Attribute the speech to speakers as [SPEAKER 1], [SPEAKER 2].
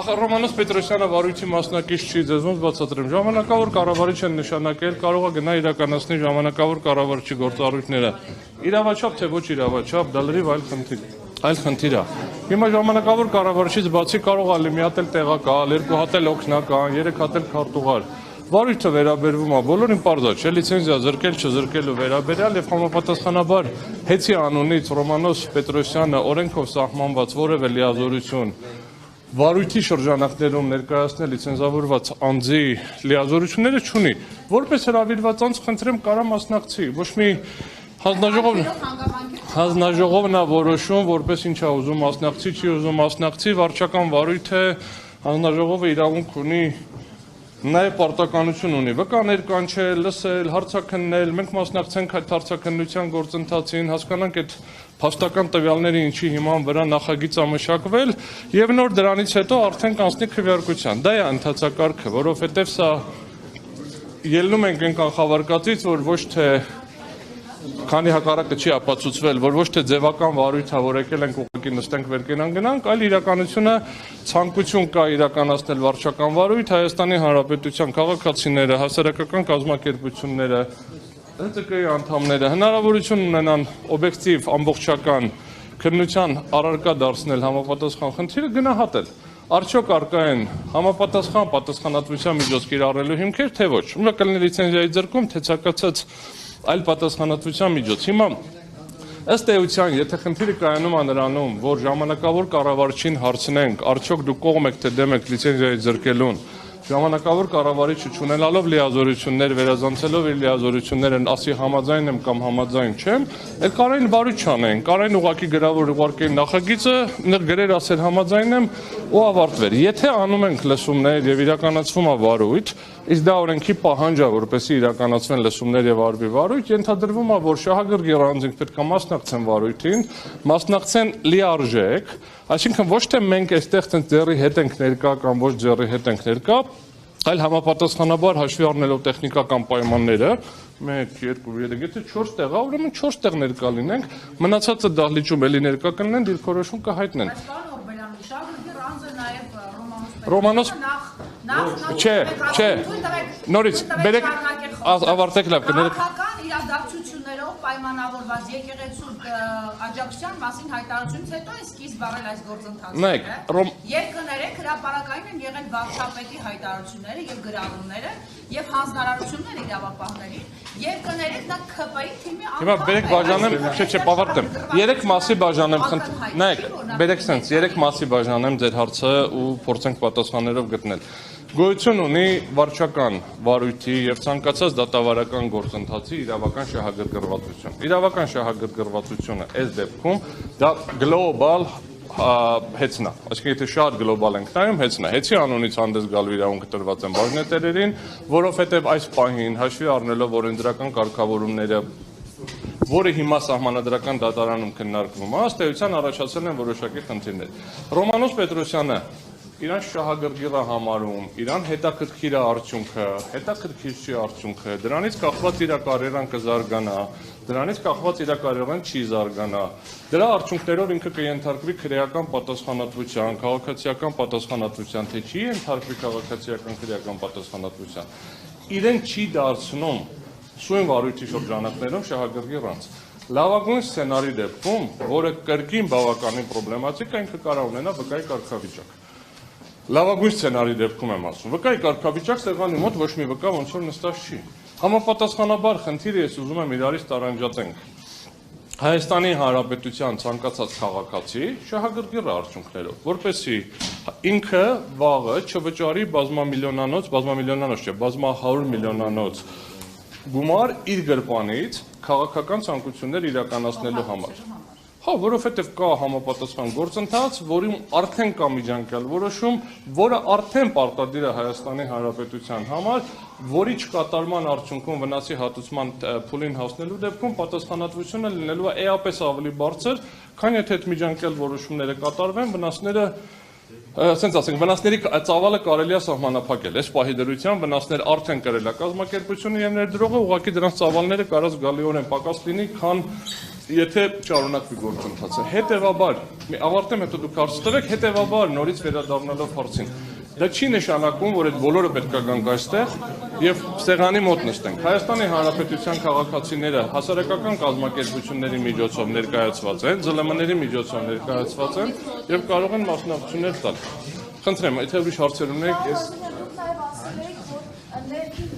[SPEAKER 1] Ռոմանոս Պետրոսյանը վարույթի մասնակից չի, ձեզ ոնց բացատրեմ, ժամանակավոր կառավարիչ են նշանակել, կարող է գնա իրականացնի ժամանակավոր կառավարչի գործառույթները, իրավաչափ թե ոչ իրավաչափ, դա լրիվ այլ խնդիր է։ Հիմա ժամանակավոր կառավարչից բացի կարող է մի հատ էլ տեղակալ, երկու հատ էլ օգնական, երեք հատ էլ քարտուղար։ Վարույթը վերաբերվում է բոլորին պարզ է, չէ՞ լիցենզիա զրկել չզրկելու վերաբերյալ եւ համապատասխանաբար հեծի անունից Ռոմանոս Պետրոսյանը օրենքով սահմանված որևէ լիազորություն վարույթի շրջանակներում ներկայացնել լիցենզավորված անձի լիազորությունները չունի։ Որպես հրավիրված անձ խնդրեմ կարա մասնակցի, ոչ մի հանձնաժողովն է որոշում, որպես ինչ է ուզում մասնակցի, չի ուզում մասնակցի, վարչական վարույթ է, հանձնաժողովը իրավունք ունի նաև պարտականություն ունի վկաներ կանչել, լսել, հարցաքննել, մենք մասնակցենք այդ հարցաքննության գործընթացին, հասկանանք այդ փաստական տվյալների ինչի հիման վրա նախագիծ է մշակվել եւ նոր դրանից հետո արդեն կանցնի քվեարկության։ Դա է ընթացակարգը, որովհետեւ սա ելնում ենք այն կանխավարկածից, որ ոչ թե քանի հակառակը չի ապացուցվել, որ ոչ թե ձևական վարույթ է, որ եկել ենք ուղղակի նստենք վերկենան գնանք, այլ իրականությունը ցանկություն կա իրականացնել վարչական վարույթ, Հայաստանի Հանրապետության քաղաքացիները, հասարակական կազմակերպությունները, ՀԾԿ-ի անդամները հնարավորություն ունենան օբյեկտիվ ամբողջական քննության առարկա դարձնել համապատասխան խնդիրը գնահատել։ Արդյոք արկա են համապատասխան պատասխանատվության միջոց կիրառելու հիմքեր, թե ոչ։ Ում կլինի լիցենզիայի ձեռքում, թե ցանկացած այլ պատասխանատվության միջոց։ Հիմա ըստ էության, եթե խնդիրը կայանում է նրանում, որ ժամանակավոր կառավարչին հարցնենք, արդյոք դուք կողմ եք թե դեմ եք լիցենզիայի ձեռքելուն, ժամանակավոր կառավարիչը չունենալով լիազորություններ, վերազանցելով իր լիազորությունները, ասի համաձայն եմ կամ համաձայն չեմ, այդ կարային վարույթ չանեն, կարային ուղղակի գրավոր ուղարկեն նախագիծը, գրեր ասել համաձայն եմ ու ավարտվեր։ Եթե անում ենք լսումներ եւ իրականացվում է վարույթ, իսկ դա օրենքի պահանջ է, որպեսզի իրականացվեն լսումներ եւ արվի վարույթ, ենթադրվում է, որ շահագրգիռ անձինք պետք է մասնակցեն վարույթին, մասնակցեն լիարժեք, այսինքն ոչ թե մենք այստեղ ցենց ձեռի հետ ենք ներկա կամ ոչ ձեռի հետ ենք ներկա, այլ համապատասխանաբար հաշվի առնելով տեխնիկական պայմանները 1, 2, 3, եթե 4 տեղ է, ուրեմն 4 տեղ ներկա լինենք, մնացածը դահլիճում էլի ներկա կլինեն, դիրքորոշում կհայտնեն։ Ռոմանոս Չէ, նորից բերեք ավարտեք լավ կներեք։
[SPEAKER 2] Իրադարձություններով պայմանավորված եկեղեցու աջակցության մասին հայտարարությունից հետո է սկիզբ առել այս գործընթացը։ Եվ կներեք հրապարակային են եղել վարչապետի հայտարարությունները եւ գրառումները եւ հանձնարարությունները իրավապահներին եւ կներեք նա ԿՊ-ի թիմի անդամ։
[SPEAKER 1] Հիմա բերեք բաժանեմ, չէ, ավարտեմ։ 3 մասի բաժանեմ, նայեք, բերեք sense 3 մասի բաժանեմ ձեր հարցը ու փորձենք պատասխաններով գտնել։ Գոյություն ունի վարչական վարույթի եւ ցանկացած դատավարական գործընթացի իրավական շահագրգռվածություն։ Իրավական շահագրգռվածությունը այս դեպքում դա գլոբալ հեծնա, այսինքն եթե շատ գլոբալ ենք նայում, հեծնա, հեծի անունից հանդես գալու իրավունքը տրված են բաժնետերերին, որովհետեւ այս պահին հաշվի առնելով օրենսդրական կարգավորումները, որը հիմա սահմանադրական դատարանում քննարկվում է, ըստ էության առաջացել են որոշակի խնդիրներ։ Ռոմանոս Պետրոսյանը իրան շահագրգիռ է համարում, իրան հետաքրքիր է արդյունքը, հետաքրքիր չի արդյունքը, դրանից կախված իր կարիերան կզարգանա, դրանից կախված իր կարիերան չի զարգանա, դրա արդյունքներով ինքը կենթարկվի քրեական պատասխանատվության, քաղաքացիական պատասխանատվության, թե չի ենթարկվի քաղաքացիական քրեական պատասխանատվության, իրեն չի դարձնում սույն վարույթի շրջանակներում շահագրգիռ անձ։ Լավագույն սցենարի դեպքում, որը կրկին բավականին պրոբլեմատիկ է, ինքը կարող ունենա վկայի կարգավիճակ։ Լավագույն սցենարի դեպքում եմ ասում, վկայի կարգավիճակ սեղանի մոտ ոչ մի վկա ոնց որ նստած չի։ Համապատասխանաբար խնդիրը ես ուզում եմ իրարից տարանջատենք։ Հայաստանի Հանրապետության ցանկացած քաղաքացի շահագրգիռ արդյունքներով, որպեսզի ինքը վաղը չվճարի բազմամիլիոնանոց չէ, բազմա 100 միլիոնանոց գումար իր գրպանից քաղաքական ցանկություններ իրականացնելու համար։ Հա, որովհետև կա համապատասխան գործընթաց, որում արդեն կա միջանկյալ որոշում, որը արդեն պարտադիր է Հայաստանի Հանրապետության համար, որի չկատարման արդյունքում վնասի հատուցման փուլին հասնելու դեպքում պատասխանատվությունը լինելու է էապես ավելի բարձր, քան եթե այդ միջանկյալ որոշումները կատարվեն, վնասները Ասենց ասենք, վնասների ծավալը կարելի է սահմանափակել, այս պահի դրությամբ վնասներ արդեն կրել է կազմակերպությունը եւ ներդրողը, ուղղակի դրանց ծավալները կարող զգալիորեն պակաս լինի, քան եթե շարունակվի գործընթացը։ Հետևաբար, ավարտեմ հետո դուք հարց տվեք, հետևաբար նորից վերադառնալով հարցին։ Դա չի նշանակում, որ այդ բոլորը պետք է գանք այստեղ եւ սեղանի մոտ նստենք։ Հայաստանի Հանրապետության քաղաքացիները հասարակական կազմակերպությունների միջոցով ներկայացված են, ԶԼՄ-ների միջոցով ներկայացված են եւ կարող են մասնակցություններ տալ։ Խնդրեմ, եթե ուրիշ հարցեր ունեք, ես